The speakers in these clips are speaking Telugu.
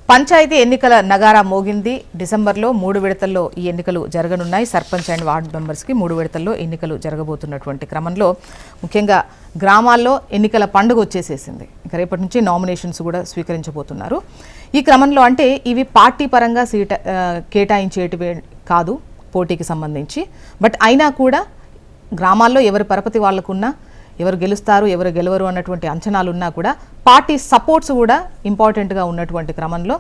పంచాయతీ ఎన్నికల నగారా మోగింది. డిసెంబర్లో 3 విడతల్లో ఈ ఎన్నికలు జరగనున్నాయి. సర్పంచ్ అండ్ వార్డు మెంబర్స్కి 3 విడతల్లో ఎన్నికలు జరగబోతున్నటువంటి క్రమంలో ముఖ్యంగా గ్రామాల్లో ఎన్నికల పండుగ వచ్చేసేసింది. ఇక రేపటి నుంచి నామినేషన్స్ కూడా స్వీకరించబోతున్నారు. ఈ క్రమంలో అంటే ఇవి పార్టీ పరంగా కేటాయించేటివే కాదు పోటీకి సంబంధించి. బట్ అయినా కూడా గ్రామాల్లో ఎవరి పరపతి వాళ్ళకున్నా, ఎవరు గెలుస్తారు ఎవరు గెలవరు అన్నటువంటి అంచనాలున్నా కూడా పార్టీ సపోర్ట్స్ కూడా ఇంపార్టెంట్గా ఉన్నటువంటి క్రమంలో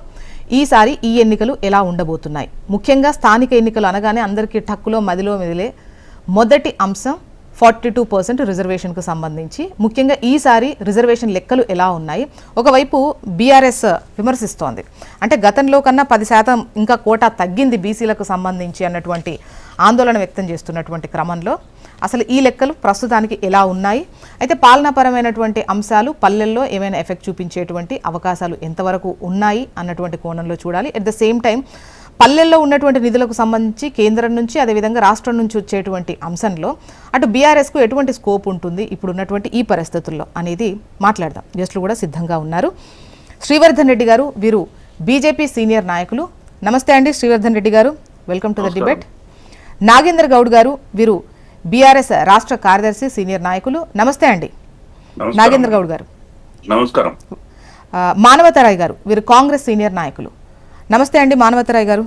ఈసారి ఈ ఎన్నికలు ఎలా ఉండబోతున్నాయి, ముఖ్యంగా స్థానిక ఎన్నికలు అనగానే అందరికీ టక్కులో మదిలో మెదిలే మొదటి అంశం 42% రిజర్వేషన్కు సంబంధించి. ముఖ్యంగా ఈసారి రిజర్వేషన్ లెక్కలు ఎలా ఉన్నాయి? ఒకవైపు బీఆర్ఎస్ విమర్శిస్తోంది, అంటే గతంలో కన్నా 10% ఇంకా కోటా తగ్గింది బీసీలకు సంబంధించి అన్నటువంటి ఆందోళన వ్యక్తం చేస్తున్నటువంటి క్రమంలో అసలు ఈ లెక్కలు ప్రస్తుతానికి ఎలా ఉన్నాయి? అయితే పాలనాపరమైనటువంటి అంశాలు పల్లెల్లో ఏమైనా ఎఫెక్ట్ చూపించేటువంటి అవకాశాలు ఎంతవరకు ఉన్నాయి అన్నటువంటి కోణంలో చూడాలి. అట్ ద సేమ్ టైం పల్లెల్లో ఉన్నటువంటి నిధులకు సంబంధించి కేంద్రం నుంచి అదేవిధంగా రాష్ట్రం నుంచి వచ్చేటువంటి అంశంలో అటు బీఆర్ఎస్కు ఎటువంటి స్కోప్ ఉంటుంది ఇప్పుడు ఉన్నటువంటి ఈ పరిస్థితుల్లో అనేది మాట్లాడదాం. గెస్టులు కూడా సిద్ధంగా ఉన్నారు. శ్రీవర్ధన్ రెడ్డి గారు, వీరు బీజేపీ సీనియర్ నాయకులు. నమస్తే అండి శ్రీవర్ధన్ రెడ్డి గారు, welcome to the debate. Nagendra Goud గారు, వీరు బీఆర్ఎస్ రాష్ట్ర కార్యదర్శి సీనియర్ నాయకులు. నమస్తే అండి నాగేంద్ర గౌడ్ గారు. నమస్కారం. మానవతరాయ్ గారు, వీరు కాంగ్రెస్ సీనియర్ నాయకులు. నమస్తే అండి మానవతరాయ్ గారు,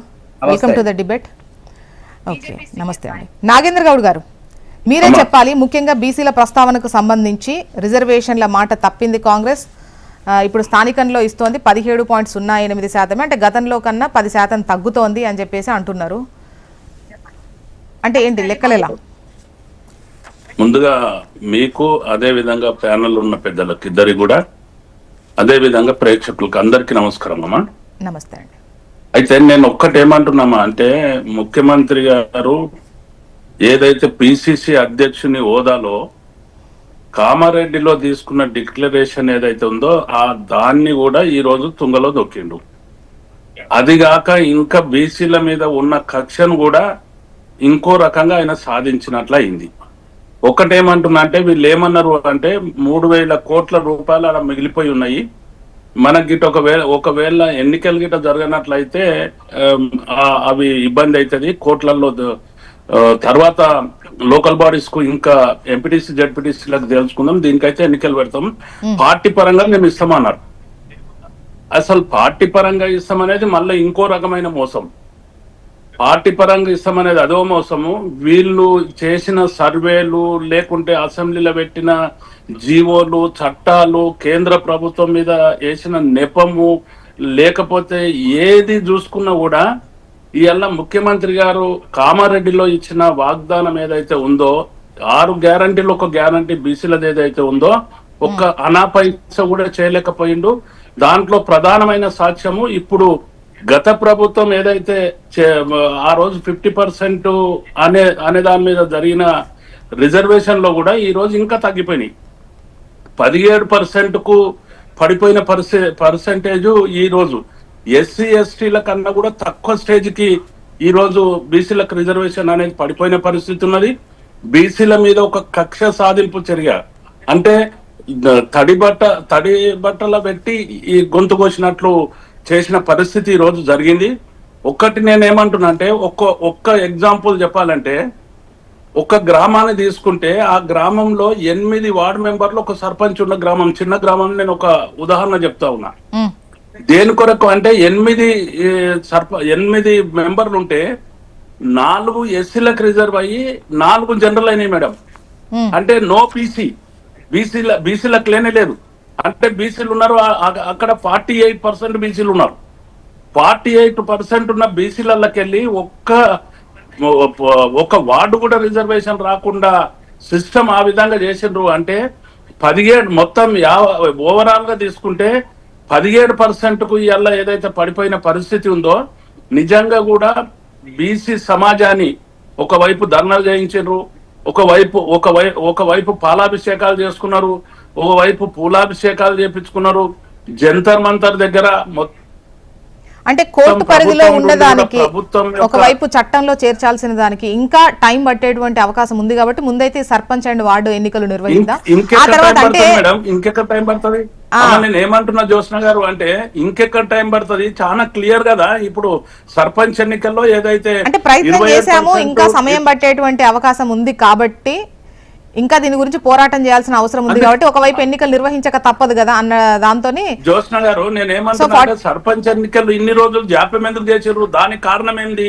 welcome to the debate. Okay, నమస్తే అండి. నాగేంద్ర గౌడ్ గారు, మీరే చెప్పాలి. ముఖ్యంగా బీసీల ప్రస్తావనకు సంబంధించి రిజర్వేషన్ల మాట తప్పింది కాంగ్రెస్, ఇప్పుడు స్థానికంలో ఇస్తోంది 17.08%, అంటే గతంలో కన్నా 10% తగ్గుతోంది అని చెప్పేసి అంటున్నారు. అంటే ఏంటి లెక్కలేలా? ముందుగా మీకు, అదే విధంగా ప్యానల్ ఉన్న పెద్దలకు ఇద్దరి కూడా, అదే విధంగా ప్రేక్షకులకు అందరికీ నమస్కారం అమ్మా. నమస్తే అండి. అయితే నేను ఒక్కటేమంటున్నామా అంటే, ముఖ్యమంత్రి గారు ఏదైతే పిసిసి అధ్యక్షుని హోదాలో కామారెడ్డిలో తీసుకున్న డిక్లరేషన్ ఏదైతే ఉందో దాన్ని కూడా ఈ రోజు తుంగలో దొక్కిండు. అదిగాక ఇంకా బీసీల మీద ఉన్న కక్షను కూడా ఇంకో రకంగా ఆయన సాధించినట్లు అయింది. ఒకటేమంటున్నా అంటే, వీళ్ళు ఏమన్నారు అంటే 3,000 కోట్ల రూపాయలు అలా మిగిలిపోయి ఉన్నాయి, మనకి గిట్ట ఒకవేళ ఎన్నికలు గిట్ట జరగనట్లయితే అవి ఇబ్బంది అవుతుంది, కోట్లలో తర్వాత లోకల్ బాడీస్ కు ఇంకా ఎంపీటీసీ జడ్పీటీసీలకు తెలుసుకుందాం, దీనికైతే ఎన్నికలు పెడతాం, పార్టీ పరంగా మేము ఇస్తామన్నారు. అసలు పార్టీ పరంగా ఇస్తామనేది మళ్ళీ ఇంకో రకమైన మోసం. పార్టీ పరంగా ఇస్తామనేది అదో మోసము. వీళ్ళు చేసిన సర్వేలు, లేకుంటే అసెంబ్లీలో పెట్టిన జీవోలు, చట్టాలు, కేంద్ర ప్రభుత్వం మీద వేసిన నెపము, లేకపోతే ఏది చూసుకున్నా కూడా ఇవాళ ముఖ్యమంత్రి గారు కామారెడ్డిలో ఇచ్చిన వాగ్దానం ఏదైతే ఉందో, 6 గ్యారంటీలు ఒక గ్యారంటీ బీసీలది ఏదైతే ఉందో ఒక్క అనాపైస కూడా చేయలేకపోయిండు. దాంట్లో ప్రధానమైన సాక్ష్యము ఇప్పుడు గత ప్రభుత్వం ఏదైతే ఆ రోజు 50% అనే దాని మీద జరిగిన రిజర్వేషన్ లో కూడా ఈ రోజు ఇంకా తగ్గిపోయినాయి. 17% కు పడిపోయిన పర్సెంటేజ్ ఈ రోజు ఎస్సీ ఎస్టీల కన్నా కూడా తక్కువ స్టేజ్ కి ఈ రోజు బీసీలకు రిజర్వేషన్ అనేది పడిపోయిన పరిస్థితి ఉన్నది. బీసీల మీద ఒక కక్ష సాధింపు చర్య, అంటే తడి బట్టల పెట్టి ఈ గొంతు కోసినట్లు చేసిన పరిస్థితి ఈ రోజు జరిగింది. ఒక్కటి నేనేమంటున్నా అంటే, ఒక్క ఎగ్జాంపుల్ చెప్పాలంటే, ఒక గ్రామాన్ని తీసుకుంటే ఆ గ్రామంలో 8 వార్డు మెంబర్లు ఒక సర్పంచ్ ఉన్న గ్రామం, చిన్న గ్రామం. నేను ఒక ఉదాహరణ చెప్తా ఉన్నా. దేని కొరకు అంటే 8 మెంబర్లు ఉంటే 4 ఎస్సీలకు రిజర్వ్ అయ్యి 4 జనరల్ అయినాయి మేడం. అంటే నో బీసీలకు లేనే లేదు. అంటే బీసీలు ఉన్నారు అక్కడ 48% బీసీలు ఉన్నారు. 48% ఉన్న బీసీలకి వెళ్ళి ఒక్క వార్డు కూడా రిజర్వేషన్ రాకుండా సిస్టమ్ ఆ విధంగా చేసిండ్రు. అంటే 17 మొత్తం ఓవరాల్ గా తీసుకుంటే 17% కు ఇవాళ ఏదైతే పడిపోయిన పరిస్థితి ఉందో, నిజంగా బీసీ సమాజాన్ని ఒకవైపు ధర్నాలు చేయించారు, ఒకవైపు పాలాభిషేకాలు చేసుకున్నారు, ఒకవైపు పూలాభిషేకాలు చేపించుకున్నారు. జంతర్ మంతర్ దగ్గర అంటే కోర్టు పరిధిలో ఉన్నదానికి ఒకవైపు చట్టంలో చేర్చాల్సిన దానికి ఇంకా టైం పట్టేటువంటి అవకాశం ఉంది. కాబట్టి ముందైతే సర్పంచ్ అండ్ వార్డు ఎన్నికలు నిర్వహిద్దాం. ఇంకెక్కడ టైం పడుతుంది? నేను ఏమంటున్నా జ్యోత్స్న గారు అంటే ఇంకెక్కడ టైం పడుతుంది, చాలా క్లియర్ కదా. ఇప్పుడు సర్పంచ్ ఎన్నికల్లో ఏదైతే అంటే ప్రయత్నం 27% చేశాము, ఇంకా సమయం పట్టేటువంటి అవకాశం ఉంది కాబట్టి, ఇంకా దీని గురించి పోరాటం చేయాల్సిన అవసరం ఉంది కాబట్టి ఒకవైపు ఎన్నికలు నిర్వహించక తప్పదు కదా అన్న దాంతోని. జ్యోత్స్న గారు నేనేమంటున్నా అంటే సర్పంచ్ ఎన్నికలు ఇన్ని రోజులు జాప్యం ఎందుకు చేసిర్రు, దానికి కారణం ఏంది?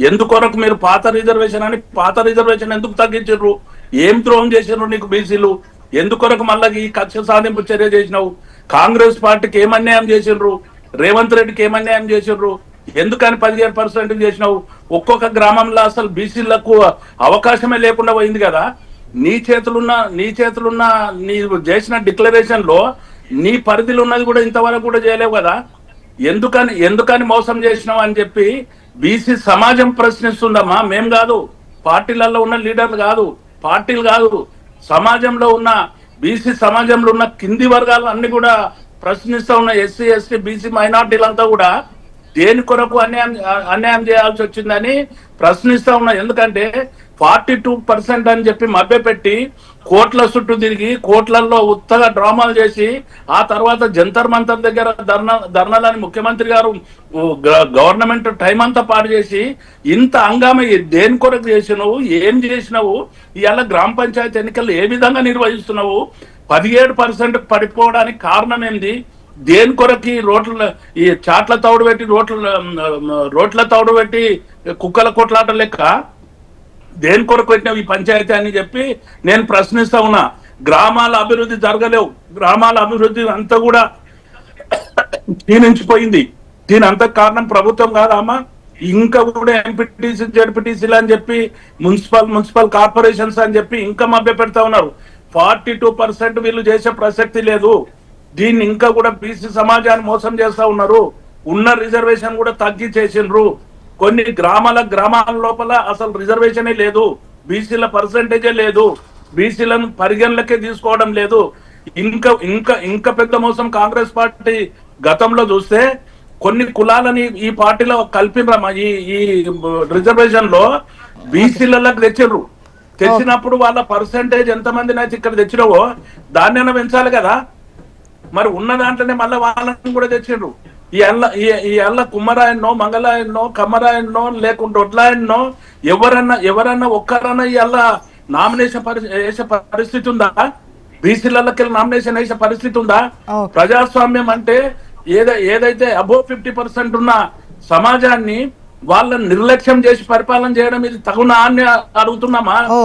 ఎందుకొరకు మీరు పాత రిజర్వేషన్ ఎందుకు తగ్గించారు? ఏం ద్రోహం చేసిర్రు నీకు బీసీలు? ఎందుకొరకు మళ్ళీ ఈ కక్ష సాధింపు చర్య చేసినావు? కాంగ్రెస్ పార్టీకి ఏం అన్యాయం చేసిర్రు? రేవంత్ రెడ్డికి ఏం అన్యాయం చేసిర్రు? ఎందుకని 17% చేసినావు? ఒక్కొక్క గ్రామంలో అసలు బీసీలకు అవకాశమే లేకుండా పోయింది కదా. నీ చేతులున్న నీవు చేసిన డిక్లరేషన్ లో నీ పరిధిలో ఉన్నది కూడా ఇంతవరకు కూడా చేయలేవు కదా. ఎందుకని మోసం చేసినావు అని చెప్పి బీసీ సమాజం ప్రశ్నిస్తుందమ్మా. మేం కాదు, పార్టీలలో ఉన్న లీడర్లు కాదు, పార్టీలు కాదు, సమాజంలో ఉన్న బీసీ సమాజంలో ఉన్న కింది వర్గాలు అన్ని కూడా ప్రశ్నిస్తా ఉన్న ఎస్సీ ఎస్టీ బీసీ మైనార్టీలంతా కూడా దేని కొరకు అన్యాయం చేయాల్సి వచ్చిందని ప్రశ్నిస్తా ఉన్నా. ఎందుకంటే 42% అని చెప్పి మభ్యపెట్టి కోట్ల చుట్టూ తిరిగి కోట్లలో ఉత్తగా డ్రామాలు చేసి ఆ తర్వాత జంతర్ మంతర్ దగ్గర ధర్నాలని ముఖ్యమంత్రి గారు గవర్నమెంట్ టైం అంతా పాడు చేసి ఇంత హంగామా దేని కొరకు చేసినావు? ఏం చేసినావు? ఇవాళ గ్రామ పంచాయతీ ఎన్నికలు ఏ విధంగా నిర్వహిస్తున్నావు? 17% పడిపోవడానికి కారణం ఏంది? దేని కొరకి ఈ చాట్ల తౌడు పెట్టి రోడ్ల తౌడు పెట్టి కుక్కల కొట్లాట లెక్క దేని కొరకు పెట్టినావు ఈ పంచాయతీ అని చెప్పి నేను ప్రశ్నిస్తా ఉన్నా. గ్రామాల అభివృద్ధి జరగలేవు, గ్రామాల అభివృద్ధి అంతా కూడా క్షీణించిపోయింది. దీని అంత కారణం ప్రభుత్వం కాదమ్మా. ఇంకా కూడా ఎంపీటీసీ జడ్పీటీసీలు అని చెప్పి మున్సిపల్ కార్పొరేషన్స్ అని చెప్పి ఇంకా మభ్య పెడతా ఉన్నారు. 42% వీళ్ళు చేసే ప్రసక్తి లేదు. దీన్ని ఇంకా కూడా బీసీ సమాజాన్ని మోసం చేస్తా ఉన్నారు. ఉన్న రిజర్వేషన్ కూడా తగ్గి చేసిండ్రు. కొన్ని గ్రామాల లోపల అసలు రిజర్వేషనే లేదు, బీసీల పర్సంటేజే లేదు, బీసీలను పరిగణలకే తీసుకోవడం లేదు. ఇంకా పెద్ద మోసం కాంగ్రెస్ పార్టీ గతంలో చూస్తే కొన్ని కులాలని ఈ పార్టీలో కలిపినరమ్మా. ఈ రిజర్వేషన్ లో బీసీలకు తెచ్చినప్పుడు వాళ్ళ పర్సంటేజ్ ఎంతమంది అయితే ఇక్కడ తెచ్చినవో దాన్ని పెంచాలి కదా. మరి ఉన్న దాంట్లోనే మళ్ళీ వాళ్ళని కూడా తెచ్చిండ్రు. ఈ అల్ల కుమ్మరాయన్నో మంగళాయన్నో కమ్మరాయన్నో లేకుంటే ఒడ్లాయన్నో ఎవరన్నా ఒక్కరన్నా ఈ అల్ల నామినేషన్ వేసే పరిస్థితి ఉందా? బీసీలకి నామినేషన్ వేసే పరిస్థితి ఉందా? ప్రజాస్వామ్యం అంటే ఏదైతే అబోవ్ 50% ఉన్న సమాజాన్ని వాళ్ళని నిర్లక్ష్యం చేసి పరిపాలన చేయడం ఇది తగునా అని అడుగుతున్నామా?